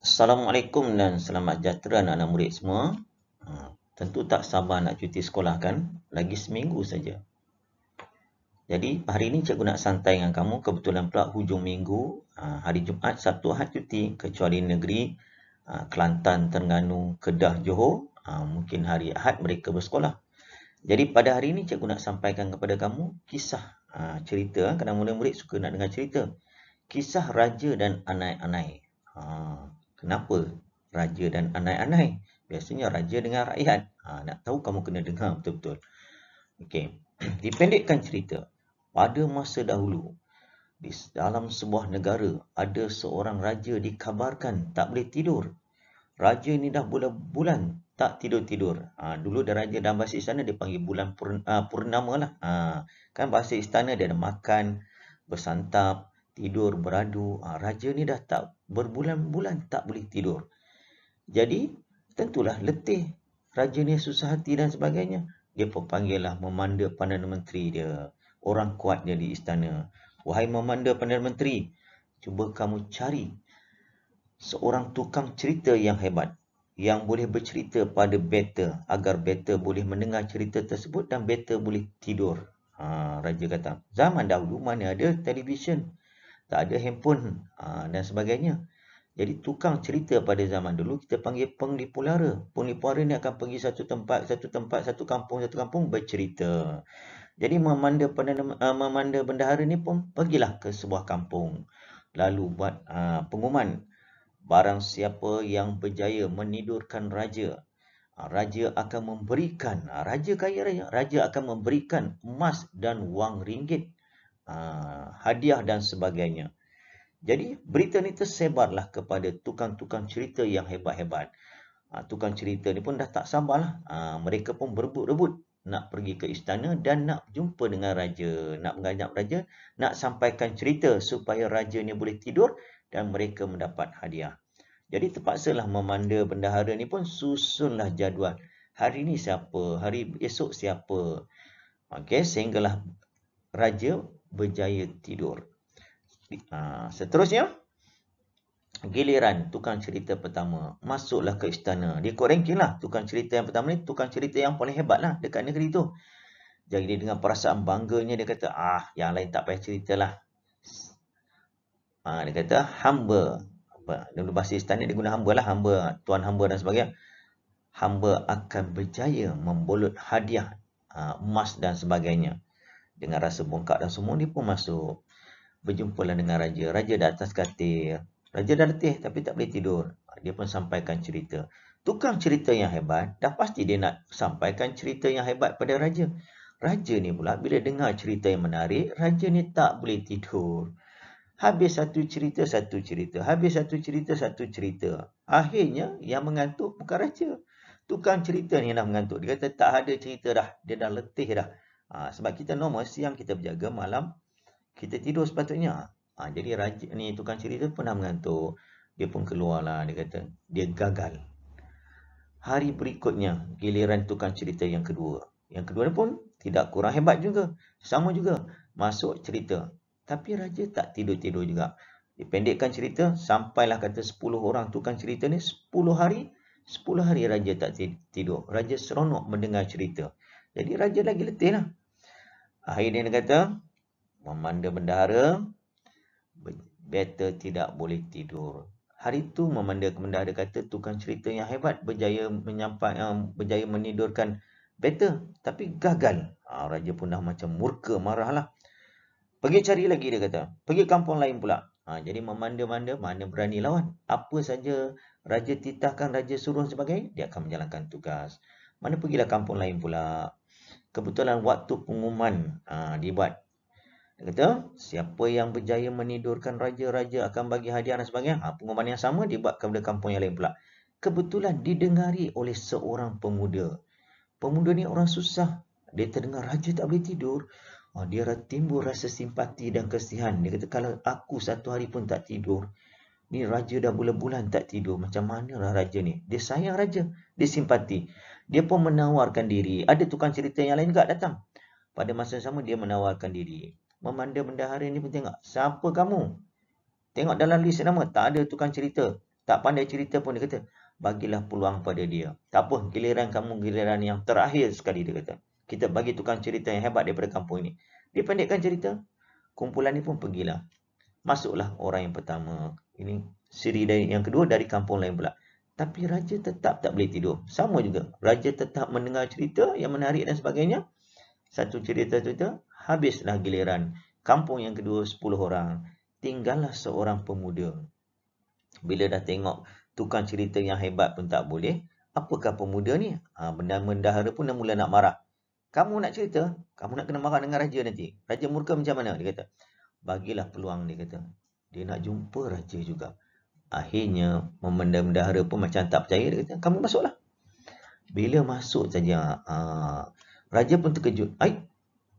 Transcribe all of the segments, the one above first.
Assalamualaikum dan selamat sejahtera anak-anak murid semua. Tentu tak sabar nak cuti sekolah kan? Lagi seminggu saja. Jadi hari ini cikgu nak santai dengan kamu. Kebetulan pula hujung minggu, hari Jumaat, Sabtu, Ahad cuti. Kecuali negeri Kelantan, Terengganu, Kedah, Johor, mungkin hari Ahad mereka bersekolah. Jadi pada hari ini cikgu nak sampaikan kepada kamu kisah cerita, kerana murid-murid suka nak dengar cerita. Kisah Raja dan Anai-Anai. Kenapa Raja dan Anai-Anai? Biasanya Raja dengan rakyat. Nak tahu kamu kena dengar betul-betul. Okey. Dipendekkan cerita. Pada masa dahulu, di dalam sebuah negara, ada seorang raja dikabarkan tak boleh tidur. Raja ni dah bulan-bulan tak tidur-tidur. Dulu dah raja dalam bahasa istana dia panggil bulan purnama lah. Kan bahasa istana dia ada makan, bersantap, tidur, beradu. Raja ni dah tak berbulan-bulan tak boleh tidur. Jadi tentulah letih. Raja ni susah hati dan sebagainya. Dia pun panggillah memanda Perdana Menteri dia. Orang kuat dia di istana. Wahai memanda Perdana Menteri, cuba kamu cari seorang tukang cerita yang hebat, yang boleh bercerita pada beta, agar beta boleh mendengar cerita tersebut dan beta boleh tidur. Raja kata, zaman dahulu mana ada televisyen, tak ada handphone dan sebagainya. Jadi tukang cerita pada zaman dulu kita panggil penglipulara. Penglipulara ni akan pergi satu tempat, satu kampung bercerita. Jadi memanda bendahara ni pun pergilah ke sebuah kampung. Lalu buat pengumuman, barang siapa yang berjaya menidurkan raja, raja akan memberikan, raja kaya raya, raja akan memberikan emas dan wang ringgit, hadiah dan sebagainya. Jadi berita ni tersebarlah kepada tukang-tukang cerita yang hebat-hebat. Tukang cerita ni pun dah tak sabarlah. Mereka pun berebut-rebut nak pergi ke istana dan nak jumpa dengan raja, nak mengajak raja, nak sampaikan cerita supaya raja ni boleh tidur dan mereka mendapat hadiah. Jadi terpaksalah memanda bendahara ni pun susunlah jadual. Hari ni siapa, hari esok siapa. Okey, sehinggalah raja berjaya tidur. Seterusnya, giliran tukang cerita pertama masuklah ke istana. Dia ikut ranking lah. Tukang cerita yang pertama ni tukang cerita yang paling hebat lah dekat negeri tu. Jadi dia dengan perasaan bangganya dia kata, yang lain tak payah ceritalah. Dia kata, hamba. Dalam bahasa istana dia guna hamba lah. Hamba, tuan hamba dan sebagainya. Hamba akan berjaya membolot hadiah, emas dan sebagainya. Dengan rasa bongkak dan semua, dia pun masuk. Berjumpalah dengan raja. Raja di atas katil. Raja dah letih tapi tak boleh tidur. Dia pun sampaikan cerita. Tukang cerita yang hebat, dah pasti dia nak sampaikan cerita yang hebat pada raja. Raja ni pula bila dengar cerita yang menarik, raja ni tak boleh tidur. Habis satu cerita, habis satu cerita. Akhirnya yang mengantuk bukan raja. Tukang cerita ni dah mengantuk. Dia kata tak ada cerita dah. Dia dah letih dah. Sebab kita normal siang kita berjaga, malam kita tidur sepatutnya. Jadi raja ni tukang cerita pun dah mengantuk. Dia pun keluarlah. Dia kata dia gagal. Hari berikutnya giliran tukang cerita yang kedua. Yang kedua ni pun tidak kurang hebat juga. Sama juga. Masuk cerita. Tapi raja tak tidur-tidur juga. Dipendekkan cerita, sampailah kata 10 orang tukang cerita ni 10 hari raja tak tidur. Raja seronok mendengar cerita. Jadi raja lagi letih lah. Akhirnya dia kata, memanda bendahara, beta tidak boleh tidur. Hari itu memanda bendahara kata tukang cerita yang hebat berjaya menidurkan beta, tapi gagal. Raja pun dah macam murka, marahlah. Pergi cari lagi dia kata. Pergi kampung lain pula. Jadi memanda-manda mana berani lawan. Apa saja raja titahkan, raja suruh sebagainya, dia akan menjalankan tugas. Mana pergilah kampung lain pula. Kebetulan waktu pengumuman dibuat. Dia kata, siapa yang berjaya menidurkan raja-raja akan bagi hadiah dan sebagainya. Pengumuman yang sama dibuat kepada kampung yang lain pula. Kebetulan didengari oleh seorang pemuda. Pemuda ni orang susah. Dia terdengar raja tak boleh tidur. Dia timbul rasa simpati dan kesihan. Dia kata, kalau aku satu hari pun tak tidur, ni raja dah bulan-bulan tak tidur. Macam manalah raja ni? Dia sayang raja. Dia simpati. Dia pun menawarkan diri. Ada tukang cerita yang lain juga datang. Pada masa yang sama dia menawarkan diri. Memanda bendahara ni pun tengok. Siapa kamu? Tengok dalam list nama. Tak ada tukang cerita. Tak pandai cerita pun dia kata, bagilah peluang pada dia. Tak apa, giliran kamu giliran yang terakhir sekali, dia kata. Kita bagi tukang cerita yang hebat daripada kampung ini. Dia pendekkan cerita. Kumpulan ni pun pergilah. Masuklah orang yang pertama. Ini siri dari yang kedua dari kampung lain pula. Tapi raja tetap tak boleh tidur. Sama juga. Raja tetap mendengar cerita yang menarik dan sebagainya. Satu cerita-cerita, habislah giliran. Kampung yang kedua 10 orang. Tinggallah seorang pemuda. Bila dah tengok tukang cerita yang hebat pun tak boleh, apakah pemuda ni? Bendahara pun dah mula nak marah. Kamu nak cerita, kamu nak kena marah dengan raja nanti. Raja murka macam mana? Dia kata, bagilah peluang, dia kata. Dia nak jumpa raja juga. Akhirnya, bendahara pun macam tak percaya. Dia kata, kamu masuklah. Bila masuk saja, raja pun terkejut.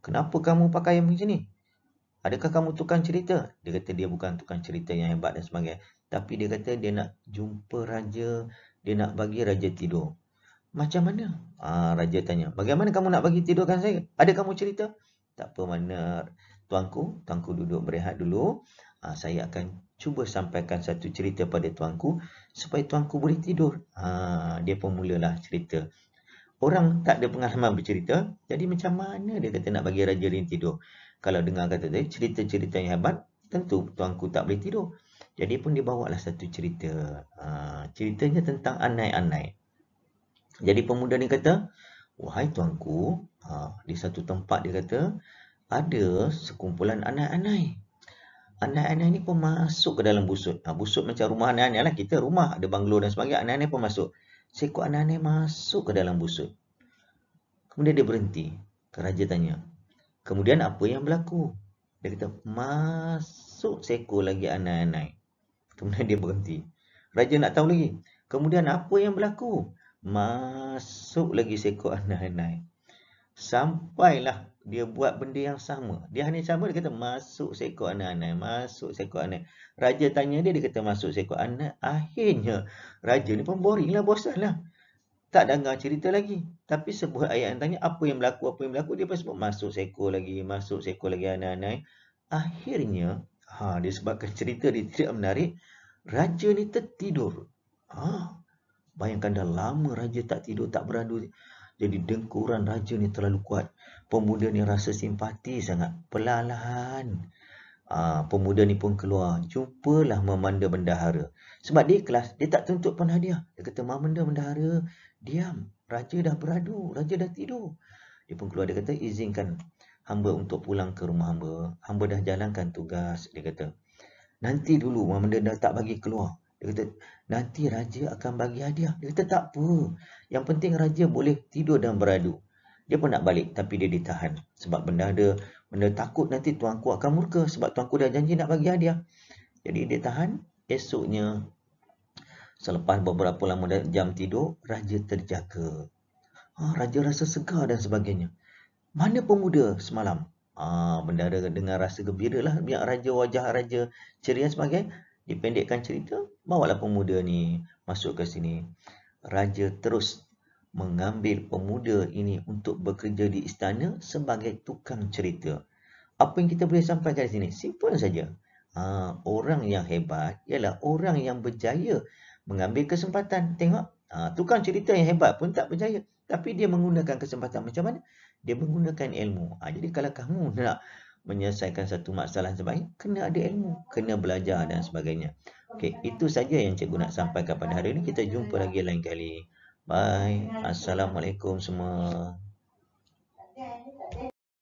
Kenapa kamu pakai yang macam ni? Adakah kamu tukang cerita? Dia kata dia bukan tukang cerita yang hebat dan sebagainya. Tapi dia kata dia nak jumpa raja. Dia nak bagi raja tidur. Macam mana? Raja tanya. Bagaimana kamu nak bagi tidurkan saya? Ada kamu cerita? Tak apa mana, tuanku. Tuanku duduk berehat dulu. Saya akan cuba sampaikan satu cerita pada tuanku. Supaya tuanku boleh tidur. Dia pun mulalah cerita. Orang tak ada pengalaman bercerita. Jadi macam mana dia kata nak bagi raja ni tidur? Kalau dengar kata dia, cerita-cerita yang hebat, tentu tuanku tak boleh tidur. Jadi pun dia bawalah satu cerita. Ceritanya tentang anai-anai. Jadi pemuda ni kata, wahai tuanku, di satu tempat dia kata, ada sekumpulan anai-anai. Anai-anai ni pun masuk ke dalam busut. Busut macam rumah anai-anai lah. Kita rumah, ada banglo dan sebagainya. Anai-anai pun masuk. Seekor anai-anai masuk ke dalam busut. Kemudian dia berhenti. Raja tanya, kemudian apa yang berlaku? Dia kata, masuk seekor lagi anai-anai. Kemudian dia berhenti. Raja nak tahu lagi. Kemudian apa yang berlaku? Masuk lagi seekor anai-anai. Sampailah dia buat benda yang sama. Dia hanya sama, dia kata masuk seekor anai-anai. Masuk seekor anai. Raja tanya dia, dia kata masuk seekor anai. Akhirnya, raja ni pun boring lah, bosan lah. Tak dengar cerita lagi. Tapi sebuah ayat yang tanya, apa yang berlaku, dia pun sebut masuk seekor lagi anai-anai. Akhirnya, disebabkan cerita dia tidak menarik, raja ni tertidur. Bayangkan dah lama raja tak tidur, tak beradu. Jadi dengkuran raja ni terlalu kuat. Pemuda ni rasa simpati sangat. Perlahan-lahan pemuda ni pun keluar. Jumpalah memanda bendahara. Sebab dia ikhlas, dia tak tuntut pun hadiah. Dia kata, memanda bendahara, diam. Raja dah beradu, raja dah tidur. Dia pun keluar, dia kata, izinkan hamba untuk pulang ke rumah hamba. Hamba dah jalankan tugas, dia kata. Nanti dulu, memanda dah tak bagi keluar. Dia kata, nanti raja akan bagi hadiah. Dia kata, tak apa. Yang penting raja boleh tidur dan beradu. Dia pun nak balik, tapi dia ditahan. Sebab benda takut nanti tuanku akan murka. Sebab tuanku dah janji nak bagi hadiah. Jadi dia tahan. Esoknya, selepas beberapa lama jam tidur, raja terjaga. Raja rasa segar dan sebagainya. Mana pemuda semalam? Bendahara dengan rasa gembira lah. Biar wajah raja ceria sebagainya. Dipendekkan cerita, bawalah pemuda ni masuk ke sini. Raja terus mengambil pemuda ini untuk bekerja di istana sebagai tukang cerita. Apa yang kita boleh sampaikan di sini? Simple saja. Orang yang hebat ialah orang yang berjaya mengambil kesempatan. Tengok, tukang cerita yang hebat pun tak berjaya. Tapi dia menggunakan kesempatan macam mana? Dia menggunakan ilmu. Jadi kalau kamu nak menyelesaikan satu masalah sebaik, kena ada ilmu, kena belajar dan sebagainya. Okey, itu saja yang cikgu nak sampaikan pada hari ini. Kita jumpa lagi lain kali. Bye. Assalamualaikum semua.